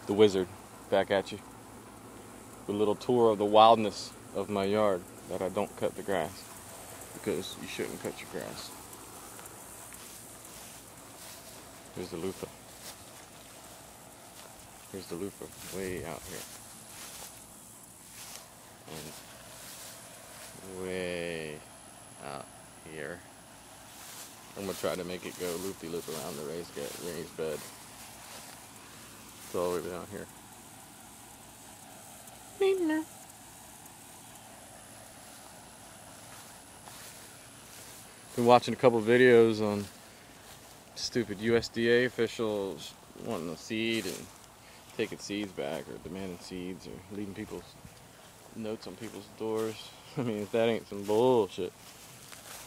the wizard, back at you. A little tour of the wildness of my yard, that I don't cut the grass. Because you shouldn't cut your grass. Here's the loofah. Here's the loofah, way out here. And way out here. I'm gonna try to make it go loopy-loop around the raised bed. It's all the way down here. Been watching a couple videos on stupid USDA officials wanting a seed and taking seeds back, or demanding seeds, or leaving people's notes on people's doors. I mean, if that ain't some bullshit.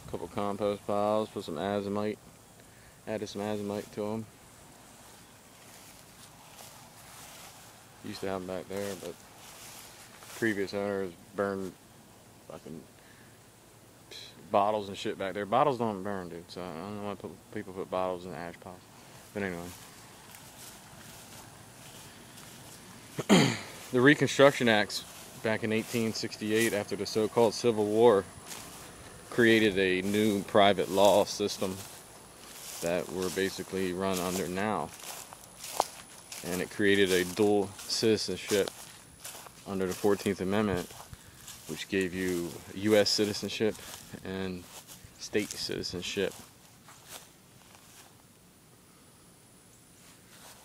A couple compost piles, put some azomite, added some azomite to them. Used to have them back there, but previous owners burned fucking bottles and shit back there. Bottles don't burn, dude, so I don't know why people put bottles in ash piles. But anyway. The Reconstruction Acts back in 1868, after the so-called Civil War, created a new private law system that we're basically run under now. And it created a dual citizenship under the 14th Amendment, which gave you U.S. citizenship and state citizenship.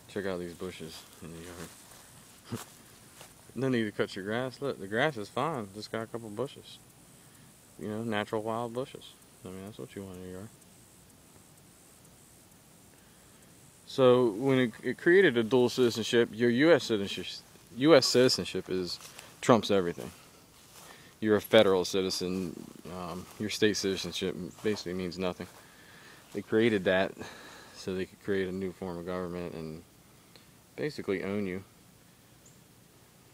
Check out these bushes in the yard. No need to cut your grass. Look, the grass is fine. Just got a couple bushes. You know, natural wild bushes. I mean, that's what you want in your yard. So when it created a dual citizenship, your U.S. citizenship trumps everything. You're a federal citizen. Your state citizenship basically means nothing. They created that so they could create a new form of government and basically own you.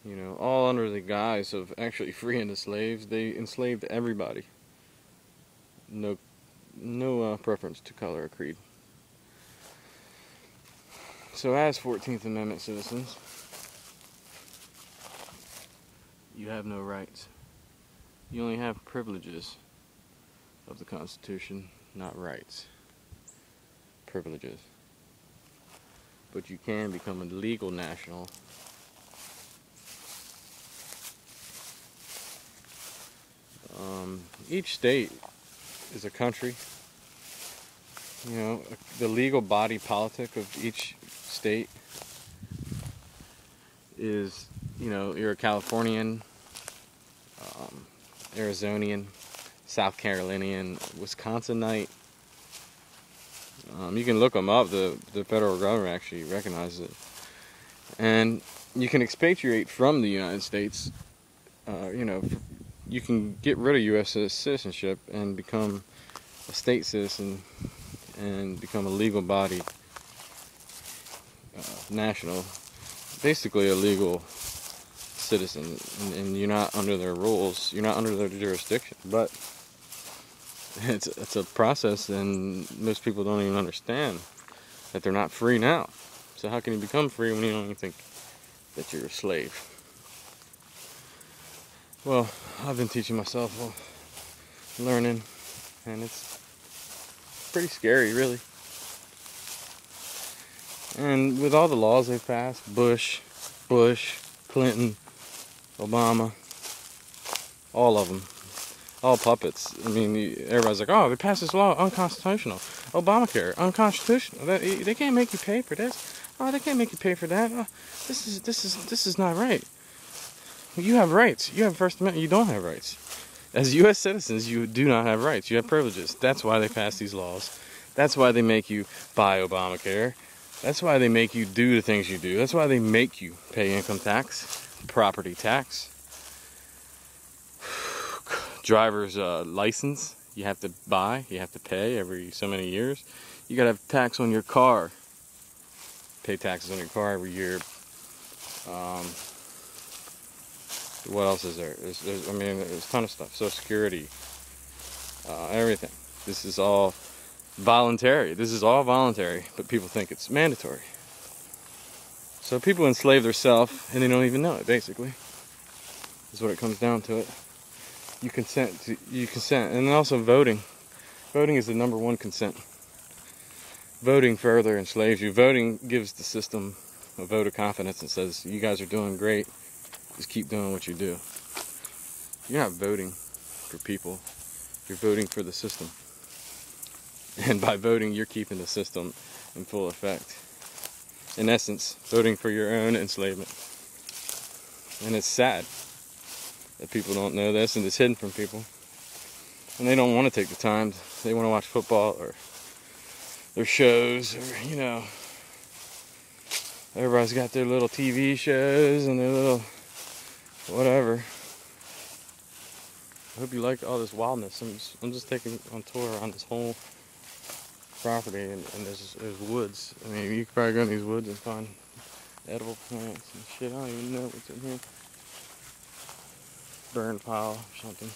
You know, all under the guise of actually freeing the slaves. They enslaved everybody. No preference to color or creed. So as 14th Amendment citizens, you have no rights. You only have privileges of the Constitution, not rights. Privileges. But you can become a legal national. Each state is a country. You know, the legal body politic of each state is, you know, you're a Californian, Arizonian, South Carolinian, Wisconsinite. You can look them up. The federal government actually recognizes it. And you can expatriate from the United States. You know, you can get rid of U.S. citizenship and become a state citizen and become a legal body national, basically a legal citizen, and you're not under their rules, you're not under their jurisdiction. But it's a process, and most people don't even understand that they're not free now. So how can you become free when you don't even think that you're a slave? Well, I've been teaching myself, learning, and it's pretty scary, really. And with all the laws they've passed, Bush, Clinton, Obama, all of them, all puppets. I mean, everybody's like, oh, they passed this law, unconstitutional. Obamacare, unconstitutional. They can't make you pay for this. Oh, they can't make you pay for that. Oh, this is not right. You have rights. You have First Amendment. You don't have rights. As U.S. citizens, you do not have rights. You have privileges. That's why they pass these laws. That's why they make you buy Obamacare. That's why they make you do the things you do. That's why they make you pay income tax, property tax, driver's license. You have to buy. You have to pay every so many years. You got to have tax on your car. Pay taxes on your car every year. What else is there? There's a ton of stuff. Social Security, everything. This is all voluntary. This is all voluntary, but people think it's mandatory. So people enslave themselves and they don't even know it, basically. Is what it comes down to it. You consent. And then also voting. Voting is the number one consent. Voting further enslaves you. Voting gives the system a vote of confidence and says, you guys are doing great. Just keep doing what you do. You're not voting for people. You're voting for the system. And by voting, you're keeping the system in full effect. In essence, voting for your own enslavement. And it's sad that people don't know this, and it's hidden from people. And they don't want to take the time. They want to watch football or their shows, or, you know, everybody's got their little TV shows and their little whatever. I hope you like all this wildness. I'm just taking on tour around this whole property, and there's woods. I mean, you could probably go in these woods and find edible plants and shit. I don't even know what's in here. Burn pile or something.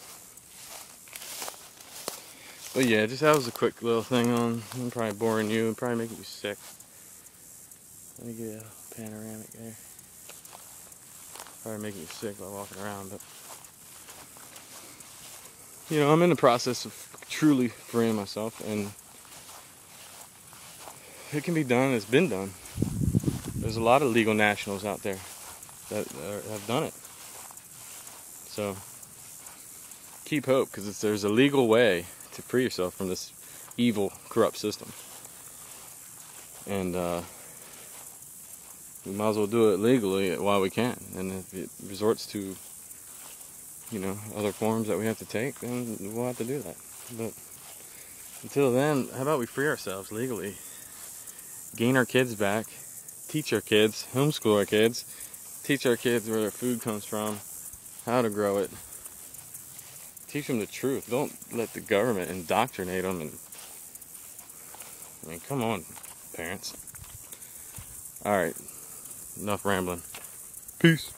But yeah, just that was a quick little thing on. I'm probably boring you and probably making you sick. Let me get a panoramic there. Probably making you sick by walking around, but you know, I'm in the process of truly freeing myself, and it can be done. It's been done. There's a lot of legal nationals out there that have done it. So keep hope, because there's a legal way to free yourself from this evil, corrupt system. And we might as well do it legally while we can. And if it resorts to, you know, other forms that we have to take, then we'll have to do that. But until then, how about we free ourselves legally? Gain our kids back, teach our kids, homeschool our kids, teach our kids where their food comes from, how to grow it. Teach them the truth. Don't let the government indoctrinate them. And I mean, come on, parents. All right, enough rambling. Peace.